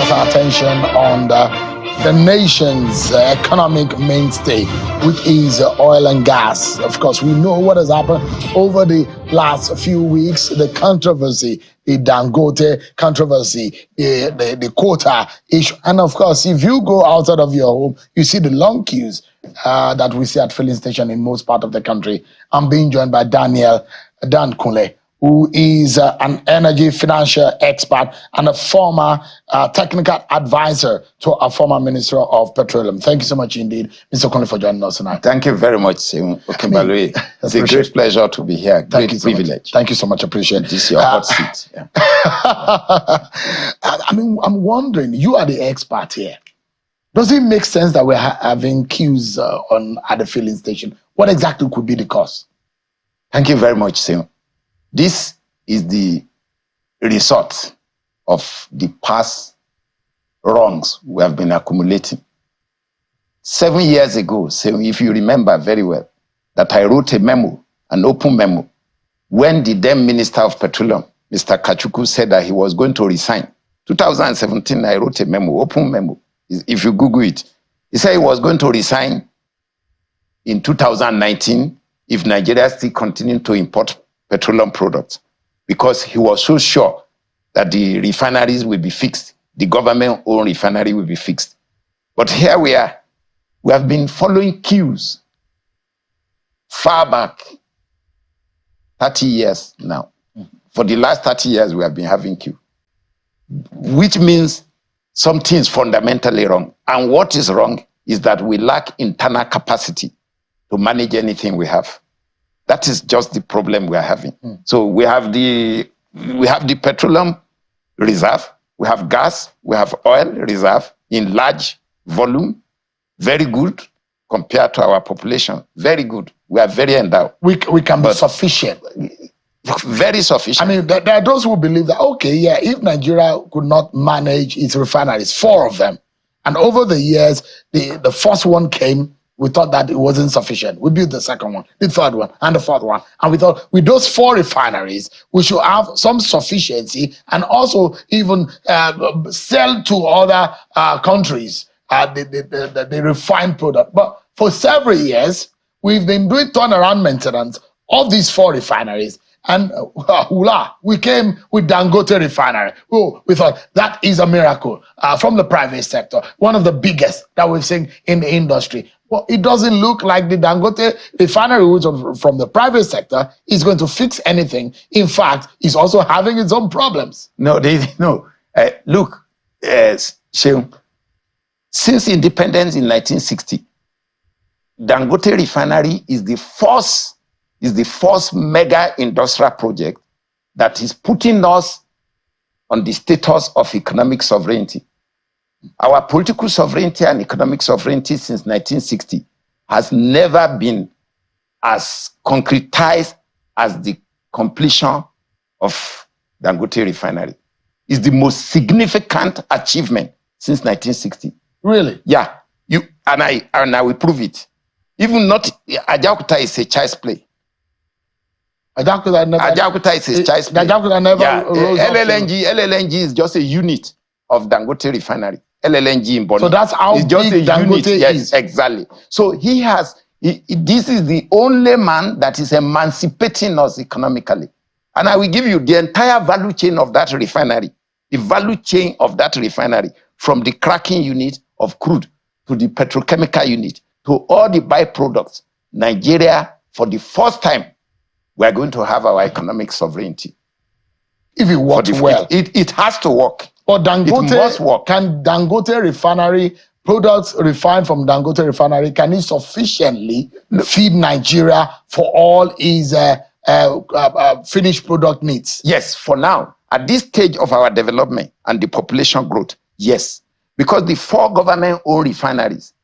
focus our attention on the nation's economic mainstay, which is oil and gas. Of course, we know what has happened over the last few weeks, the controversy, the Dangote controversy, the quota issue. And of course, if you go outside of your home, you see the long queues that we see at filling station in most part of the country. I'm being joined by Dan Kunle, who is an energy financial expert and a former technical advisor to a former Minister of Petroleum. Thank you so much indeed, Mr. Kunle, for joining us tonight. Thank you very much, Okembalwe. It's a great pleasure to be here. Great privilege. Thank you so much. Appreciate it. This is your hot seat. Yeah. I'm wondering, you are the expert here. Does it make sense that we're having queues at the filling station? What exactly could be the cause? Thank you very much, Sim. This is the result of the past wrongs we have been accumulating. 7 years ago, if you remember very well, that I wrote a memo, an open memo, when the then Minister of Petroleum, Mr. Kachuku, said that he was going to resign. 2017, I wrote a memo, open memo. If you Google it, he said he was going to resign in 2019 if Nigeria still continued to import petroleum products, because he was so sure that the refineries will be fixed, the government-owned refinery will be fixed. But here we are. We have been following queues far back, 30 years now. For the last 30 years, we have been having queue, which means something is fundamentally wrong. And what is wrong is that we lack internal capacity to manage anything we have. That is just the problem we are having. So we have the petroleum reserve, we have gas, we have oil reserve in large volume, very good compared to our population, very good. We are very endowed. We can be sufficient. Very sufficient. I mean, there are those who believe that, okay, yeah, if Nigeria could not manage its refineries, 4 of them, and over the years, the first one came, we thought that it wasn't sufficient. We built the second one, the third one, and the fourth one. And we thought with those 4 refineries, we should have some sufficiency and also even sell to other countries the refined product. But for several years, we've been doing turnaround maintenance of these 4 refineries. And we came with Dangote Refinery. Oh, we thought that is a miracle from the private sector, one of the biggest that we've seen in the industry. Well, it doesn't look like the Dangote Refinery, which from the private sector, is going to fix anything. In fact, it's also having its own problems. No. Look, Sheung, since independence in 1960, Dangote Refinery is the first mega industrial project that is putting us on the status of economic sovereignty. Our political sovereignty and economic sovereignty since 1960 has never been as concretized as the completion of Dangote Refinery. It's the most significant achievement since 1960. Really? Yeah. And I will prove it. Even not Ajaokuta is a child's play. Ajaokuta is a child's play. Ajaokuta never rose up. LLNG is just a unit of Dangote Refinery. LLNG in Bonny. So that's how it's just big a Dangote unit. is. Yes, exactly. So this is the only man that is emancipating us economically. And I will give you the entire value chain of that refinery. The value chain of that refinery, from the cracking unit of crude to the petrochemical unit to all the byproducts. Nigeria, for the first time, we are going to have our economic sovereignty. If it works well. It has to work. But Dangote, it must work. Can Dangote Refinery, products refined from Dangote Refinery, can it sufficiently feed Nigeria for all its finished product needs? Yes, for now. At this stage of our development and the population growth, yes. Because the 4 government-owned refineries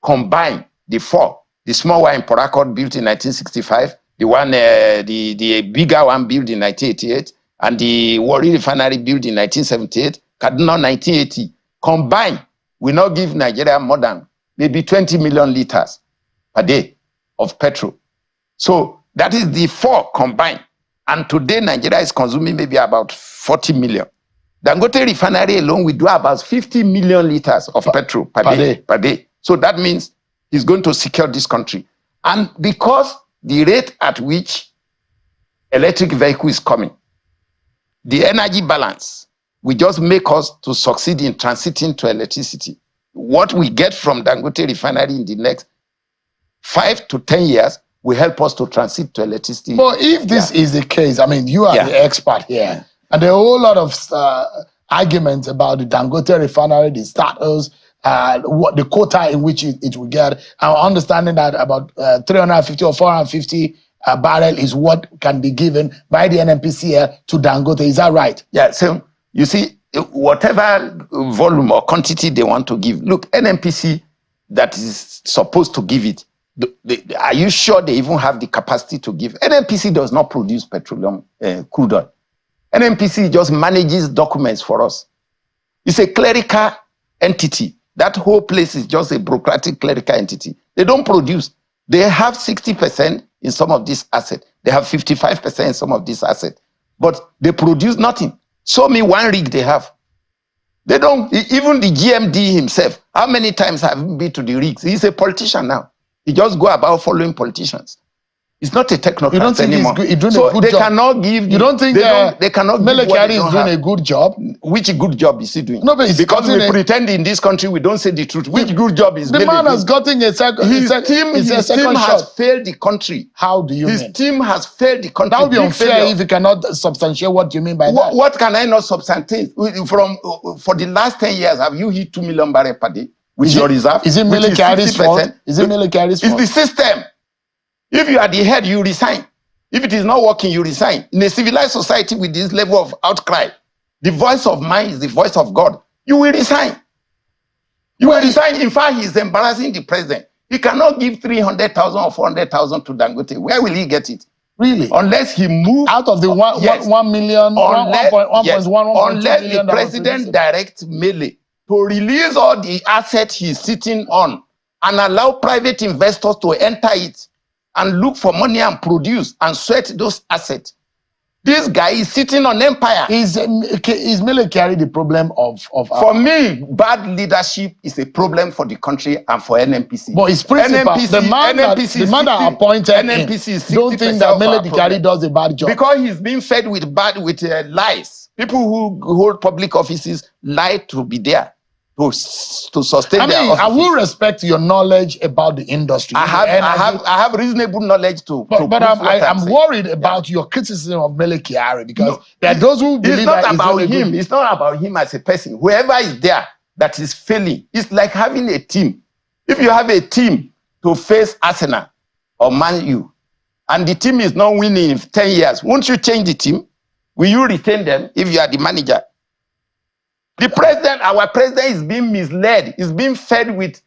combined, the small one in Port Harcourt built in 1965, the bigger one built in 1988, and the Warri Refinery built in 1978, Kaduna 1980, combined will not give Nigeria more than maybe 20 million liters per day of petrol. So that is the 4 combined. And today Nigeria is consuming maybe about 40 million. Dangote Refinery alone will do about 50 million liters of petrol per day. So that means he's going to secure this country. And because the rate at which electric vehicle is coming, the energy balance will just make us to succeed in transiting to electricity. What we get from Dangote Refinery in the next 5 to 10 years will help us to transit to electricity. But if this is the case, I mean, you are the expert here, and there are a whole lot of arguments about the Dangote Refinery, the status, what the quota in which it will get. Our understanding that about 350 or 450 barrel is what can be given by the NNPC to Dangote. Is that right? Yeah. So you see, whatever volume or quantity they want to give, look, NNPC that is supposed to give it, are you sure they even have the capacity to give? NNPC does not produce petroleum crude oil. NNPC just manages documents for us. It's a clerical entity. That whole place is just a bureaucratic clerical entity. They don't produce. They have 60% in some of these assets. They have 55% in some of these assets. But they produce nothing. Show me one rig they have. They don't, even the GMD himself, how many times have he been to the rigs? He's a politician now. He just go about following politicians. It's not a technocrat you don't think anymore. He's doing so a good they job? cannot give. You don't think they cannot Mele give what Kyari they is don't doing have. a good job? Which good job is he doing? No, but because we pretend in this country we don't say the truth. Which good job is the Mele man has doing? gotten a second. His team has shot. failed the country. How do you mean? His team has failed the country. That would be unfair failure. if you cannot substantiate what you mean by that. What can I not substantiate? For the last 10 years, have you hit 2 million barrels per day with your reserve? Is it Mele Kyari's fault? Is it Mele Kyari's fault? It's the system. If you are the head, you resign. If it is not working, you resign. In a civilized society with this level of outcry, the voice of man is the voice of God. You will resign. You will resign. In fact, he's embarrassing the president. He cannot give 300,000 or 400,000 to Dangote. Where will he get it? Really? Unless he moves out of the 1 million, unless, 1.1 unless million the president directs Mele to release all the assets he's sitting on and allow private investors to enter it and look for money and produce and sweat those assets. This guy is sitting on empire. Is Mele Kyari the problem of For me, bad leadership is a problem for the country and for NNPC. But his principal, the man that appointed NNPC him, don't think that Mele Kyari does a bad job. Because he's being fed with lies. People who hold public offices lie to be there. To sustain their offices. I will respect your knowledge about the industry. I have reasonable knowledge to. But I'm worried about your criticism of Mele Kyari because there are those who believe that it's not about him. It's not about him as a person. Whoever is there that is failing, it's like having a team. If you have a team to face Arsenal or Man U, and the team is not winning in 10 years, won't you change the team? Will you retain them if you are the manager? The president, our president, is being misled. Is being fed with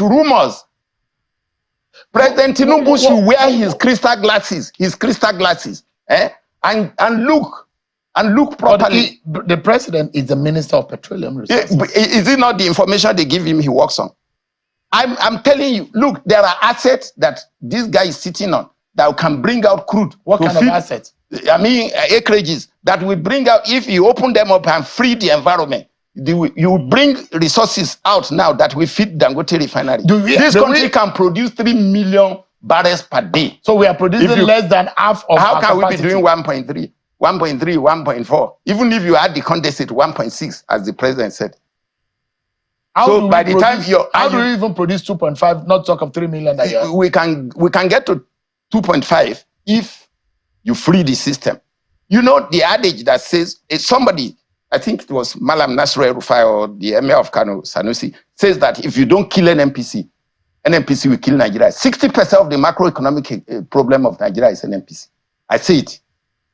rumors. President Tinubu should wear his crystal glasses. And look properly. But the president is the minister of petroleum resources. Is it not the information they give him he works on? I'm telling you, look, there are assets that this guy is sitting on that can bring out crude. What kind of assets? I mean, acreages that will bring out, if you open them up and free the environment, you bring resources out now that will feed Dangote Refinery. This country can produce 3 million barrels per day. So we are producing less than half of How our can capacity. We be doing 1.3, 1.3, 1.4? Even if you add the condensate, 1.6, as the president said. How do we even produce 2.5, not talk of 3 million a year? We can get to 2.5 if you free the system. You know the adage that says, somebody, I think it was Malam Nasir El-Rufai or the Emir of Kano, Sanusi, says that if you don't kill NNPC, NNPC will kill Nigeria. 60% of the macroeconomic problem of Nigeria is NNPC. I say it.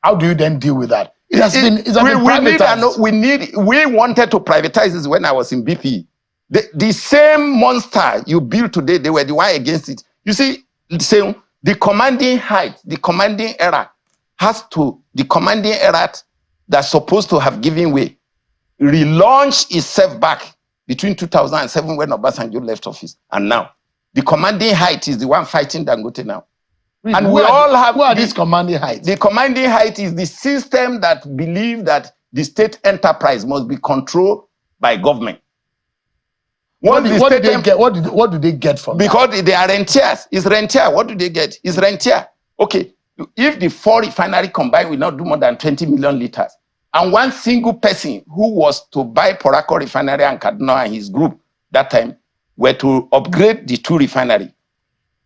How do you then deal with that? We wanted to privatize this when I was in BP. The same monster you built today, they were the one against it. You see, the commanding height, the commanding era that's supposed to have given way, relaunched itself back between 2007 when Obasanjo left office and now. The commanding height is the one fighting Dangote now. Really? And who are these commanding heights? The commanding height is the system that believe that the state enterprise must be controlled by government. What do they get from because that? They are rentiers. It's rentier. What do they get? It's rentier. Okay, if the 4 refinery combined will not do more than 20 million liters, and one single person who was to buy Porako Refinery and Kaduna and his group that time were to upgrade the 2 refinery,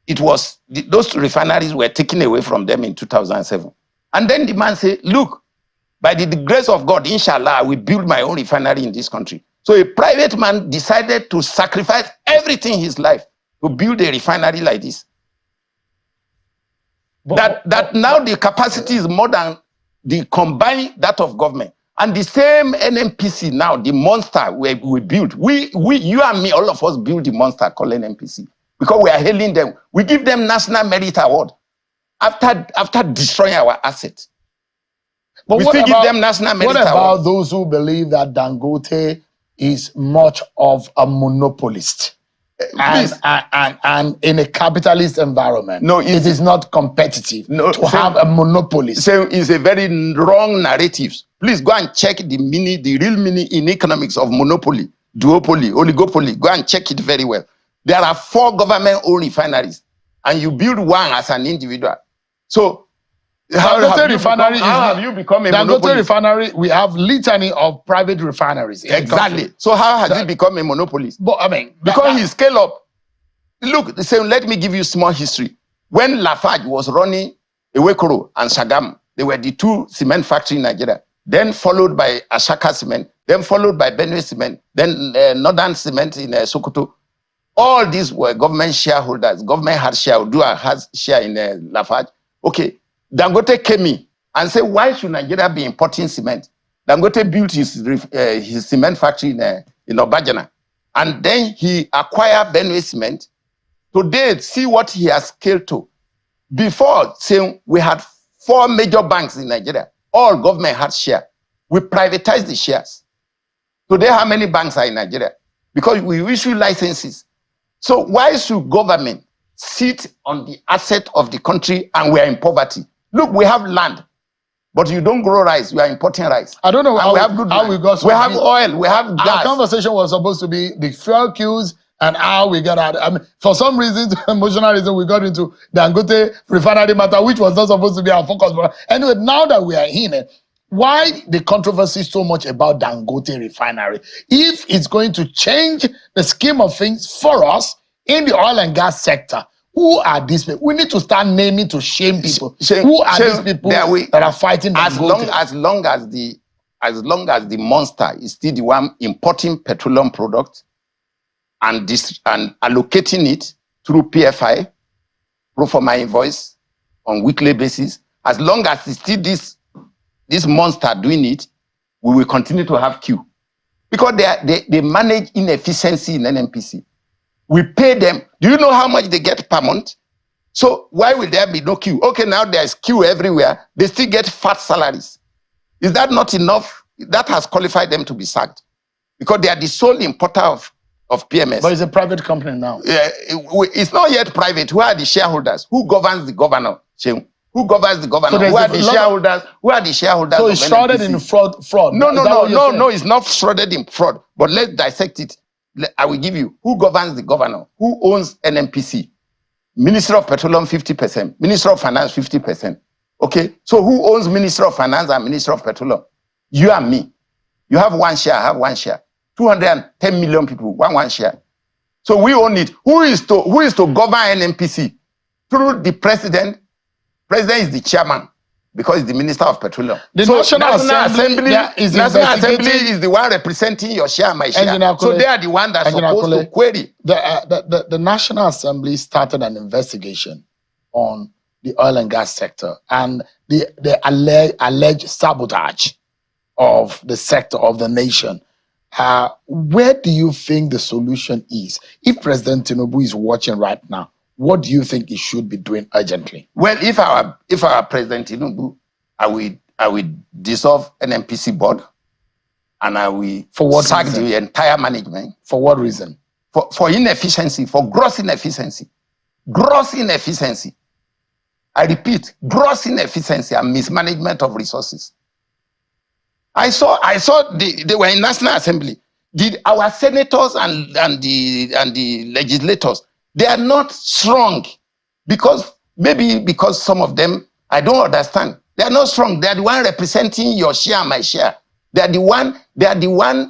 those refineries were taken away from them in 2007. And then the man said, look, by the grace of God, inshallah, I will build my own refinery in this country. So a private man decided to sacrifice everything in his life to build a refinery like this. Now the capacity is more than the combined that of government. And the same NNPC now, the monster we build. You and me, all of us build the monster called NNPC because we are hailing them. We give them National Merit Award after destroying our assets. But we still give them National Merit Award. What about those who believe that Dangote is much of a monopolist? And in a capitalist environment, it is not competitive to have a monopolist. So it's a very wrong narrative. Please go and check the real meaning in economics of monopoly, duopoly, oligopoly. Go and check it very well. There are 4 government-owned refineries, and you build one as an individual. So how have you become a monopoly? Dangote Refinery, we have litany of private refineries. Exactly. So how has it become a monopolist? But I mean, because he scale up. Look, let me give you small history. When Lafarge was running Ewekoro and Sagam, they were the 2 cement factories in Nigeria. Then followed by Ashaka Cement, then followed by Benue Cement, then Northern Cement in Sokoto. All these were government shareholders. Government had share. Odua has share in Lafarge. Okay, Dangote came in and said, why should Nigeria be importing cement? Dangote built his cement factory in Obajana. And then he acquired Benue Cement. Today, see what he has scaled to. Before, saying we had 4 major banks in Nigeria. All government had share. We privatized the shares. Today, how many banks are in Nigeria? Because we issue licenses. So why should government sit on the asset of the country and we are in poverty? Look, we have land, but you don't grow rice. You are importing rice. I don't know how we have good land. We have oil. We have gas. Our conversation was supposed to be the fuel queues and how we got out. I mean, for some reason, emotional reason, we got into Dangote Refinery matter, which was not supposed to be our focus. But anyway, now that we are in it, why the controversy so much about Dangote Refinery? If it's going to change the scheme of things for us in the oil and gas sector, who are these people? We need to start naming to shame people. Who are these people that are fighting Dangote? As long as the monster is still the one importing petroleum products and allocating it through PFI, pro forma invoice on weekly basis, as long as it's still this monster doing it, we will continue to have queue. Because they manage inefficiency in NNPC. We pay them. Do you know how much they get per month? So why will there be no queue? Okay, now there's queue everywhere. They still get fat salaries. Is that not enough? That has qualified them to be sacked. Because they are the sole importer of PMS. But it's a private company now. It's not yet private. Who are the shareholders? Who governs the governor? Who governs the governor? So who are the shareholders? Who are the shareholders? So it's shrouded in fraud. No, it's not shrouded in fraud. But let's dissect it. I will give you. Who governs the governor? Who owns NNPC? Minister of Petroleum, 50%. Minister of Finance, 50%. Okay? So who owns Minister of Finance and Minister of Petroleum? You and me. You have 1 share, I have 1 share. 210 million people, one share. So we own it. Who is to govern NNPC? Through the president. President is the chairman because he's the Minister of Petroleum. The National Assembly is the one representing your share, my share. So they are the one that's supposed to query. The National Assembly started an investigation on the oil and gas sector and the alleged sabotage of the sector of the nation. Where do you think the solution is? If President Tinubu is watching right now, what do you think he should be doing urgently? Well, if our President Tinubu, I will dissolve NNPC board, and I will sack the entire management. For what reason? For inefficiency, for gross inefficiency. Gross inefficiency. I repeat, gross inefficiency and mismanagement of resources. I saw they were in National Assembly. Did our senators and the legislators, they are not strong maybe because some of them, I don't understand. They are not strong. They are the one representing your share and my share. They are the one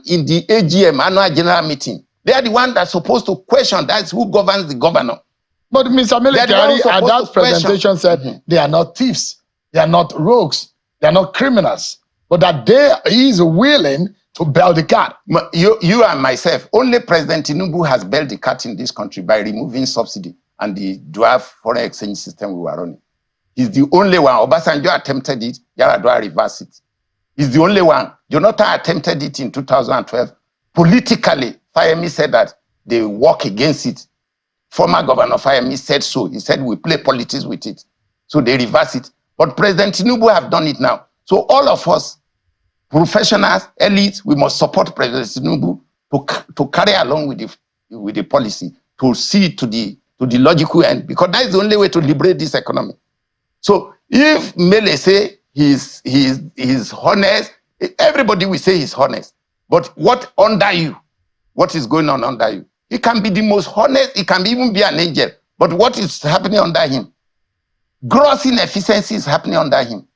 in the AGM, annual general meeting. They are the one that's supposed to question. That's who governs the governor. But Mr. Kyari at that presentation said they are not thieves, they are not rogues, they are not criminals, but that he is willing to bail the cat. You and myself, only President Tinubu has bailed the cat in this country by removing subsidy and the draft foreign exchange system we were running. He's the only one. Obasanjo attempted it, Yaradua reversed it. He's the only one. Jonathan attempted it in 2012. Politically, Fayemi said that they work against it. Former Governor Fayemi said so. He said we play politics with it. So they reverse it. But President Tinubu have done it now. So all of us, professionals, elites, we must support President Tinubu to carry along with the policy, to see to the logical end, because that is the only way to liberate this economy. So if Mele say he's honest, everybody will say he's honest. But what under you? What is going on under you? He can be the most honest, he can even be an angel. But what is happening under him? Gross inefficiency is happening under him.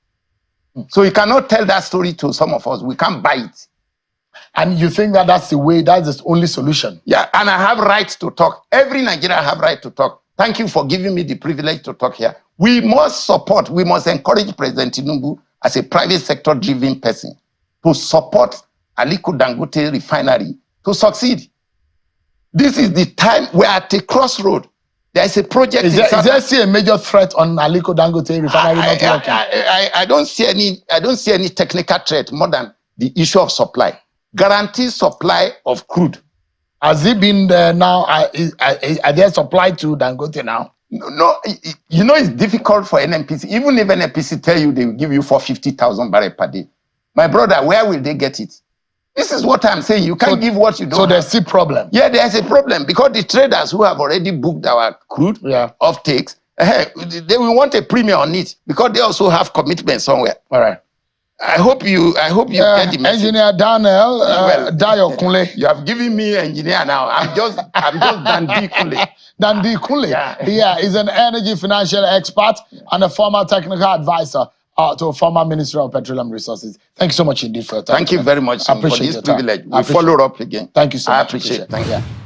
So you cannot tell that story to some of us. We can't buy it. And you think that that's the way, that's the only solution? Yeah, and I have right to talk. Every Nigerian have right to talk. Thank you for giving me the privilege to talk here. We must support, we must encourage President Tinubu as a private sector driven person to support Aliko Dangote Refinery to succeed. This is the time we're at a crossroad. There is a project. Is there still a major threat on Aliko Dangote Refinery not working? I don't see any technical threat more than the issue of supply. Guaranteed supply of crude. Has it been there now? Are there supply to Dangote now? No, you know it's difficult for NNPC. Even if NNPC tell you they will give you 450,000 barrels per day, my brother, where will they get it? This is what I'm saying. You can't give what you don't. So there's still problem. Yeah, there's a problem because the traders who have already booked our crude offtakes, they will want a premium on it because they also have commitment somewhere. All right. I hope you get the message. Engineer Daniel Dayo Kunle. You have given me engineer now. I'm just Dandi Kunle. Dandi Kunle. Yeah, he's an energy financial expert and a former technical advisor to a former Minister of Petroleum Resources. Thank you so much indeed for your time. Thank you very much for this privilege. We follow up again. Thank you so much. I appreciate it. Thank you.